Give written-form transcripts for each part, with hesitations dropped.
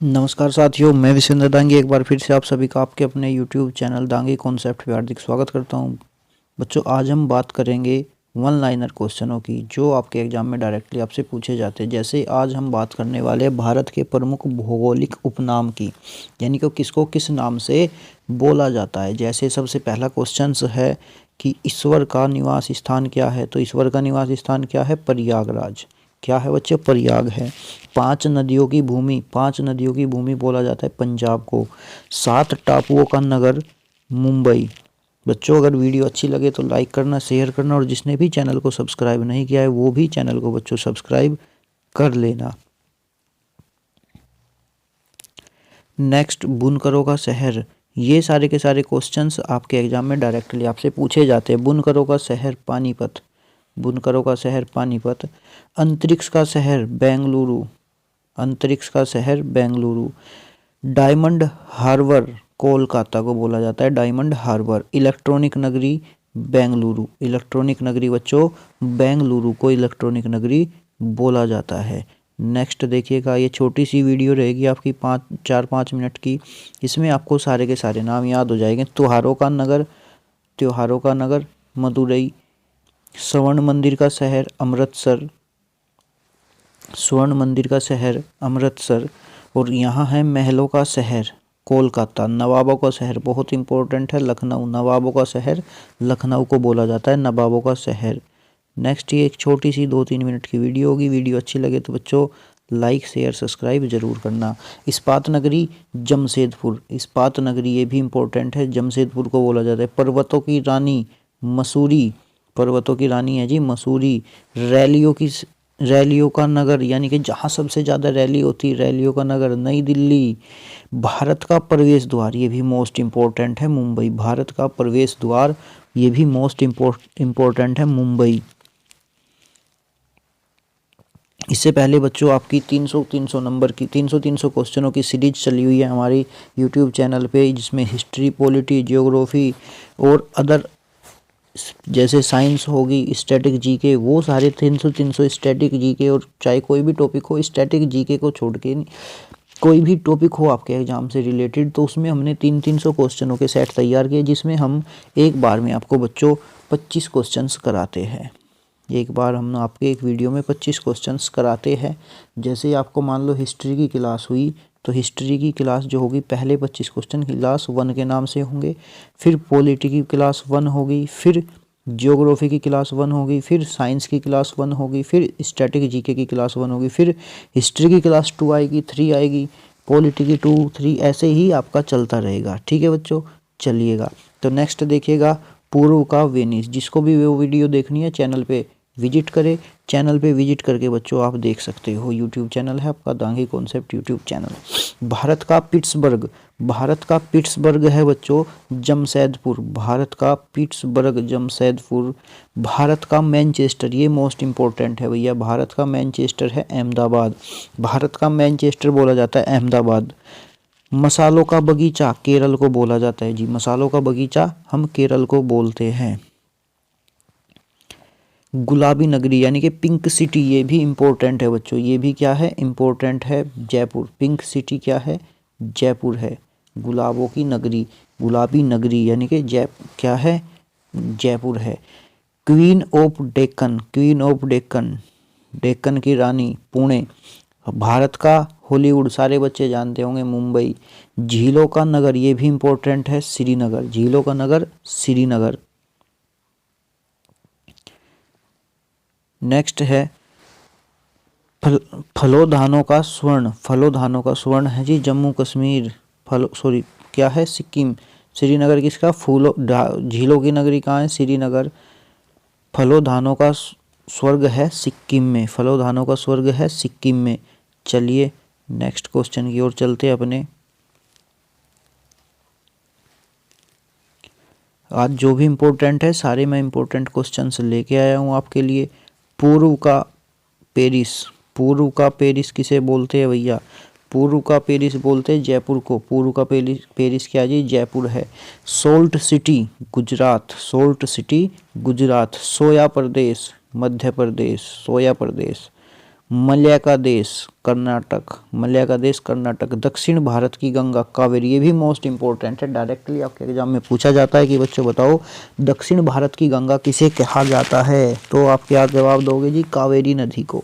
नमस्कार साथियों, मैं विश्वेंद्र दांगी एक बार फिर से आप सभी का आपके अपने यूट्यूब चैनल दांगी कॉन्सेप्ट पे हार्दिक स्वागत करता हूं। बच्चों, आज हम बात करेंगे वन लाइनर क्वेश्चनों की जो आपके एग्जाम में डायरेक्टली आपसे पूछे जाते हैं। जैसे आज हम बात करने वाले हैं भारत के प्रमुख भौगोलिक उपनाम की, यानी कि किसको किस नाम से बोला जाता है। जैसे सबसे पहला क्वेश्चन है कि ईश्वर का निवास स्थान क्या है, तो ईश्वर का निवास स्थान क्या है? प्रयागराज। क्या है बच्चे? प्रयाग है। पांच नदियों की भूमि बोला जाता है पंजाब को। 7 टापुओं का नगर मुंबई। बच्चों, अगर वीडियो अच्छी लगे तो लाइक करना, शेयर करना, और जिसने भी चैनल को सब्सक्राइब नहीं किया है वो भी चैनल को बच्चों सब्सक्राइब कर लेना। नेक्स्ट, बुनकरों का शहर। ये सारे के सारे क्वेश्चंस आपके एग्जाम में डायरेक्टली आपसे पूछे जाते हैं। बुनकरों का शहर पानीपत। बुनकरों का शहर पानीपत। अंतरिक्ष का शहर बेंगलुरु। अंतरिक्ष का शहर बेंगलुरु। डायमंड हार्बर कोलकाता को बोला जाता है, डायमंड हार्बर। इलेक्ट्रॉनिक नगरी बेंगलुरु। इलेक्ट्रॉनिक नगरी बच्चों बेंगलुरु को इलेक्ट्रॉनिक नगरी बोला जाता है। नेक्स्ट देखिएगा, ये छोटी सी वीडियो रहेगी आपकी 4-5 मिनट की। इसमें आपको सारे के सारे नाम याद हो जाएंगे। त्योहारों का नगर मदुरई। स्वर्ण मंदिर का शहर अमृतसर। स्वर्ण मंदिर का शहर अमृतसर। और यहाँ है महलों का शहर कोलकाता। नवाबों का शहर बहुत इंपॉर्टेंट है लखनऊ। नवाबों का शहर लखनऊ को बोला जाता है, नवाबों का शहर। नेक्स्ट, ये एक छोटी सी 2-3 मिनट की वीडियो होगी। वीडियो अच्छी लगे तो बच्चों लाइक शेयर सब्सक्राइब जरूर करना। इस्पात नगरी जमशेदपुर। इस्पात नगरी ये भी इंपॉर्टेंट है, जमशेदपुर को बोला जाता है। पर्वतों की रानी मसूरी। पर्वतों की रानी है जी मसूरी। रैलियों का नगर, यानी कि जहाँ सबसे ज़्यादा रैली होती है, रैलियों का नगर नई दिल्ली। भारत का प्रवेश द्वार, ये भी मोस्ट इम्पोर्टेंट है, मुंबई। भारत का प्रवेश द्वार ये भी मोस्ट इम्पोर्टेंट है, मुंबई। इससे पहले बच्चों आपकी 300 नंबर की 300 क्वेश्चनों की सीरीज चली हुई है हमारी यूट्यूब चैनल पे, जिसमें हिस्ट्री, पॉलिटी, जियोग्राफी और अदर जैसे साइंस होगी, स्टैटिक जीके, वो सारे 300 स्टैटिक जीके, और चाहे कोई भी टॉपिक हो, स्टैटिक जीके को छोड़ के कोई भी टॉपिक हो आपके एग्जाम से रिलेटेड, तो उसमें हमने 300 क्वेश्चनों के सेट तैयार किए, जिसमें हम एक बार में आपको बच्चों 25 क्वेश्चंस कराते हैं। एक बार हम आपके एक वीडियो में 25 क्वेश्चंस कराते हैं। जैसे आपको मान लो हिस्ट्री की क्लास हुई, तो हिस्ट्री की क्लास जो होगी, पहले 25 क्वेश्चन क्लास 1 के नाम से होंगे, फिर पॉलिटी की क्लास 1 होगी, फिर जियोग्राफी की क्लास 1 होगी, फिर साइंस की क्लास 1 होगी, फिर स्टैटिक जीके की क्लास 1 होगी, फिर हिस्ट्री की क्लास 2 आएगी, 3 आएगी, पॉलिटी की 2, 3, ऐसे ही आपका चलता रहेगा। ठीक है बच्चों, चलिएगा। तो नेक्स्ट देखिएगा, पूर्व का वेनिस। जिसको भी वो वीडियो देखनी है चैनल पे विजिट करें। चैनल पे विजिट करके बच्चों आप देख सकते हो, यूट्यूब चैनल है आपका Dangi concept YouTube channel. Bharat का पिट्सबर्ग। भारत का पिट्सबर्ग है बच्चों जमशेदपुर। भारत का पिट्सबर्ग जमशेदपुर। भारत का मैनचेस्टर, ये मोस्ट इंपॉर्टेंट है भैया, भारत का मैनचेस्टर है अहमदाबाद। भारत का मैनचेस्टर बोला जाता है अहमदाबाद। मसालों का बगीचा केरल को बोला जाता है जी, मसालों का बगीचा हम केरल को बोलते हैं। गुलाबी नगरी यानी कि पिंक सिटी, ये भी इम्पोर्टेंट है बच्चों, ये भी क्या है? इम्पोर्टेंट है, जयपुर। पिंक सिटी क्या है? जयपुर है। गुलाबों की नगरी, गुलाबी नगरी यानी कि क्या है? जयपुर है। Queen of Deccan, queen of Deccan, Deccan की रानी पुणे। भारत का हॉलीवुड सारे बच्चे जानते होंगे, मुंबई। झीलों का नगर, ये भी इम्पोर्टेंट है, श्रीनगर। झीलों का नगर श्रीनगर। नेक्स्ट है फलोधानों का स्वर्ण। फलोधानों का स्वर्ण है जी जम्मू कश्मीर। क्या है? सिक्किम। श्रीनगर किसका? झीलों की नगरी कहाँ है? श्रीनगर। फलोधानों का स्वर्ग है सिक्किम में। फलोधानों का स्वर्ग है सिक्किम में। चलिए नेक्स्ट क्वेश्चन की ओर चलते हैं अपने। आज जो भी इम्पोर्टेंट है सारे मैं इम्पोर्टेंट क्वेश्चंस लेके आया हूँ आपके लिए। पूर्व का पेरिस। पूर्व का पेरिस किसे बोलते हैं भैया? पूर्व का पेरिस बोलते हैं जयपुर को। पूर्व का पेरिस क्या जी? जयपुर है। Salt city Gujarat. Salt city Gujarat. Soya प्रदेश मध्य प्रदेश। सोया प्रदेश मलय का देश कर्नाटक, मलय का देश कर्नाटक। दक्षिण भारत की गंगा कावेरी, ये भी मोस्ट इंपॉर्टेंट है, डायरेक्टली आपके एग्जाम में पूछा जाता है कि बच्चों बताओ दक्षिण भारत की गंगा किसे कहा जाता है, तो आप क्या जवाब दोगे जी? कावेरी नदी को,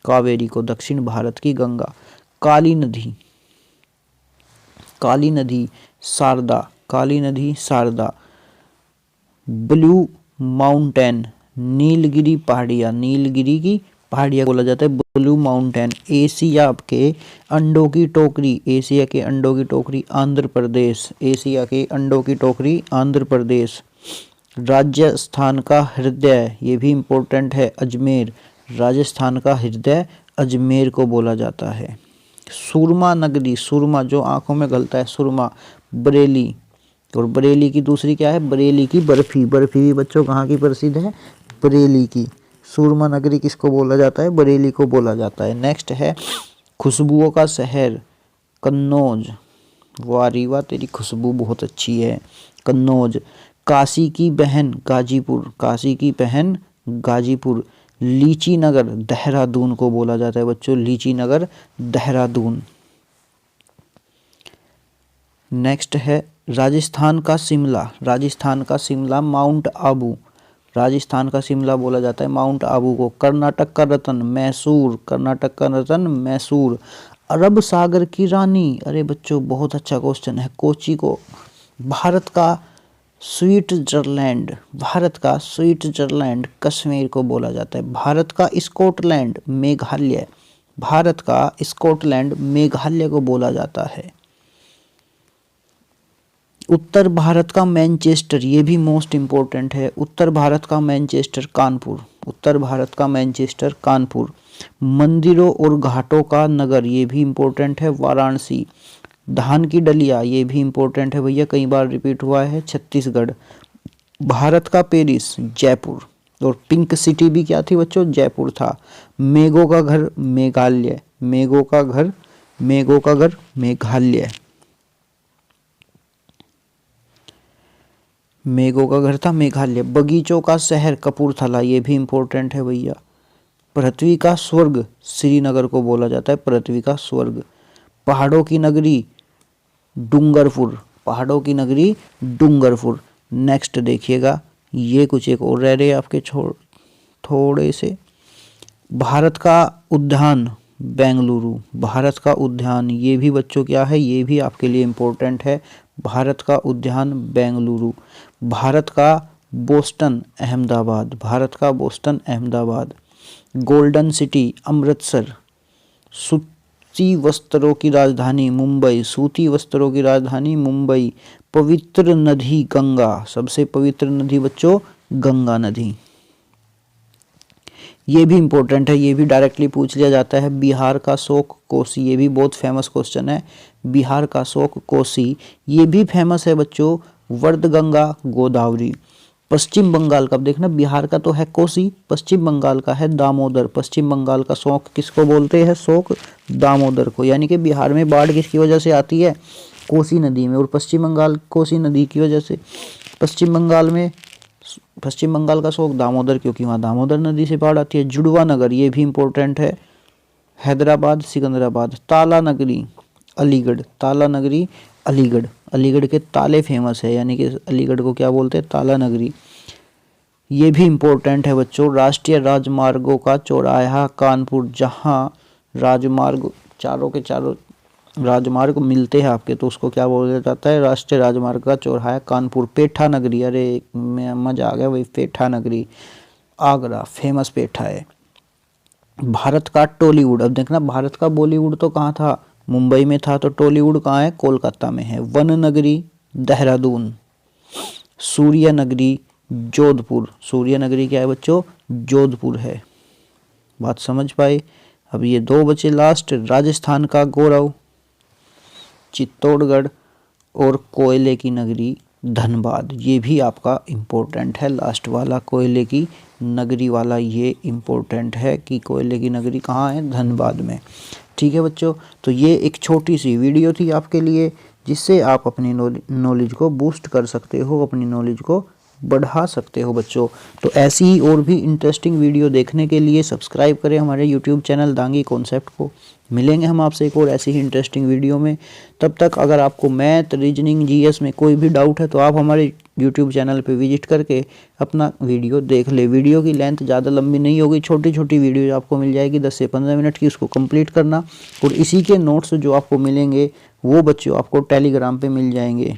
कावेरी को दक्षिण भारत की गंगा। काली नदी, काली नदी शारदा, काली नदी शारदा। ब्लू माउंटेन, नीलगिरी पहाड़ियाँ, नीलगिरी की पहाड़ियाँ बोला जाता है ब्लू माउंटेन। एशिया के अंडों की टोकरी, एशिया के अंडों की टोकरी आंध्र प्रदेश, एशिया के अंडों की टोकरी आंध्र प्रदेश। राजस्थान का हृदय, ये भी इम्पोर्टेंट है, अजमेर, राजस्थान का हृदय अजमेर को बोला जाता है। सुरमा नगरी, सुरमा जो आंखों में गलता है, सुरमा बरेली। और बरेली की दूसरी क्या है? बरेली की बर्फी, बर्फी भी बच्चों कहाँ की प्रसिद्ध है? बरेली की। सुरमा नगरी किसको बोला जाता है? बरेली को बोला जाता है। नेक्स्ट है खुशबुओं का शहर कन्नौज, वाह रीवा तेरी खुशबू बहुत अच्छी है, कन्नौज। काशी की बहन गाजीपुर, काशी की बहन गाजीपुर। लीची नगर देहरादून को बोला जाता है बच्चों, लीची नगर देहरादून। नेक्स्ट है राजस्थान का शिमला, राजस्थान का शिमला माउंट आबू, राजस्थान का शिमला बोला जाता है माउंट आबू को। कर्नाटक का रतन मैसूर, कर्नाटक का रतन मैसूर। अरब सागर की रानी, अरे बच्चों बहुत अच्छा क्वेश्चन है, कोची को। भारत का स्विट्जरलैंड, भारत का स्विट्जरलैंड कश्मीर को बोला जाता है। भारत का स्कॉटलैंड मेघालय, भारत का स्कॉटलैंड मेघालय को बोला जाता है। उत्तर भारत का मैनचेस्टर, ये भी मोस्ट इम्पोर्टेंट है, उत्तर भारत का मैनचेस्टर कानपुर, उत्तर भारत का मैनचेस्टर कानपुर। मंदिरों और घाटों का नगर, ये भी इम्पोर्टेंट है, वाराणसी। धान की डलिया, ये भी इम्पोर्टेंट है भैया, कई बार रिपीट हुआ है, छत्तीसगढ़। भारत का पेरिस जयपुर। और पिंक सिटी भी क्या थी बच्चों? जयपुर था। मेघों का घर मेघालय, मेघों का घर, मेघों का घर मेघालय, मेघों का घर था मेघालय। बगीचों का शहर कपूरथला, ये भी इम्पोर्टेंट है भैया। पृथ्वी का स्वर्ग श्रीनगर को बोला जाता है, पृथ्वी का स्वर्ग। पहाड़ों की नगरी डूंगरपुर, पहाड़ों की नगरी डूंगरपुर। नेक्स्ट देखिएगा, ये कुछ एक और रह रहे आपके थोड़े से। भारत का उद्यान बेंगलुरु, भारत का उद्यान, ये भी बच्चों क्या है? ये भी आपके लिए इम्पोर्टेंट है, भारत का उद्यान बेंगलुरु। भारत का बोस्टन अहमदाबाद, भारत का Boston Ahmedabad. Golden city Amritsar. सूती वस्त्रों की राजधानी मुंबई, सूती वस्त्रों की राजधानी मुंबई। पवित्र नदी गंगा, सबसे पवित्र नदी बच्चों गंगा नदी, ये भी इम्पोर्टेंट है, ये भी डायरेक्टली पूछ लिया जाता है। बिहार का शोक कोसी, ये भी बहुत फेमस क्वेश्चन है, बिहार का शोक कोसी। ये भी फेमस है बच्चों वर्धगंगा गोदावरी। पश्चिम बंगाल का, देखना बिहार का तो है कोसी, पश्चिम बंगाल का है दामोदर। पश्चिम बंगाल का शोक किसको बोलते हैं? शोक दामोदर को। यानी कि बिहार में बाढ़ किसकी वजह से आती है? कोसी नदी में, और पश्चिम बंगाल कोसी नदी की वजह से। पश्चिम बंगाल में, पश्चिम बंगाल का शोक दामोदर, क्योंकि वहाँ दामोदर नदी से बाढ़ आती है। जुड़वा नगर, ये भी इम्पोर्टेंट है, हैदराबाद सिकंदराबाद। ताला नगरी अलीगढ़, ताला नगरी अलीगढ़, अलीगढ़ के ताले फेमस है, यानी कि अलीगढ़ को क्या बोलते हैं? ताला नगरी। ये भी इम्पोर्टेंट है बच्चों। राष्ट्रीय राजमार्गों का चौराहा कानपुर, जहाँ राजमार्ग चारों के चारों राजमार्ग मिलते हैं आपके, तो उसको क्या बोला जाता है? राष्ट्रीय राजमार्ग का चौराहा कानपुर। पेठा नगरी, अरे मजा आ गया वही, पेठा नगरी आगरा, फेमस पेठा है। भारत का टॉलीवुड, अब देखना भारत का बॉलीवुड तो कहाँ था? मुंबई में था, तो टॉलीवुड कहाँ है? कोलकाता में है। वन नगरी देहरादून। सूर्य नगरी जोधपुर, सूर्य नगरी क्या है बच्चों? जोधपुर है। बात समझ पाए? अब ये दो बचे लास्ट। राजस्थान का गौरव चित्तौड़गढ़, और कोयले की नगरी धनबाद, ये भी आपका इम्पोर्टेंट है। लास्ट वाला कोयले की नगरी वाला ये इम्पोर्टेंट है कि कोयले की नगरी कहाँ है? धनबाद में। ठीक है बच्चों, तो ये एक छोटी सी वीडियो थी आपके लिए, जिससे आप अपनी नॉलेज को बूस्ट कर सकते हो, अपनी नॉलेज को बढ़ा सकते हो बच्चों। तो ऐसी ही और भी इंटरेस्टिंग वीडियो देखने के लिए सब्सक्राइब करें हमारे यूट्यूब चैनल दांगी कॉन्सेप्ट को। मिलेंगे हम आपसे एक और ऐसी ही इंटरेस्टिंग वीडियो में। तब तक अगर आपको मैथ, रीजनिंग, जीएस में कोई भी डाउट है तो आप हमारे यूट्यूब चैनल पे विजिट करके अपना वीडियो देख ले। वीडियो की लेंथ ज़्यादा लंबी नहीं होगी, छोटी छोटी वीडियो आपको मिल जाएगी 10 से 15 मिनट की, उसको कंप्लीट करना। और इसी के नोट्स जो आपको मिलेंगे वो बच्चों आपको टेलीग्राम पे मिल जाएंगे।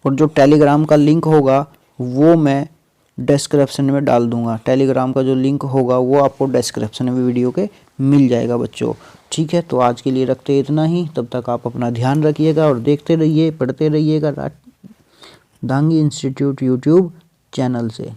और जो टेलीग्राम का लिंक होगा वो मैं डिस्क्रिप्शन में डाल दूंगा। टेलीग्राम का जो लिंक होगा वो आपको डिस्क्रिप्शन में वीडियो के मिल जाएगा बच्चों। ठीक है, तो आज के लिए रखते इतना ही। तब तक आप अपना ध्यान रखिएगा और देखते रहिए, पढ़ते रहिएगा दांगी इंस्टीट्यूट यूट्यूब चैनल से।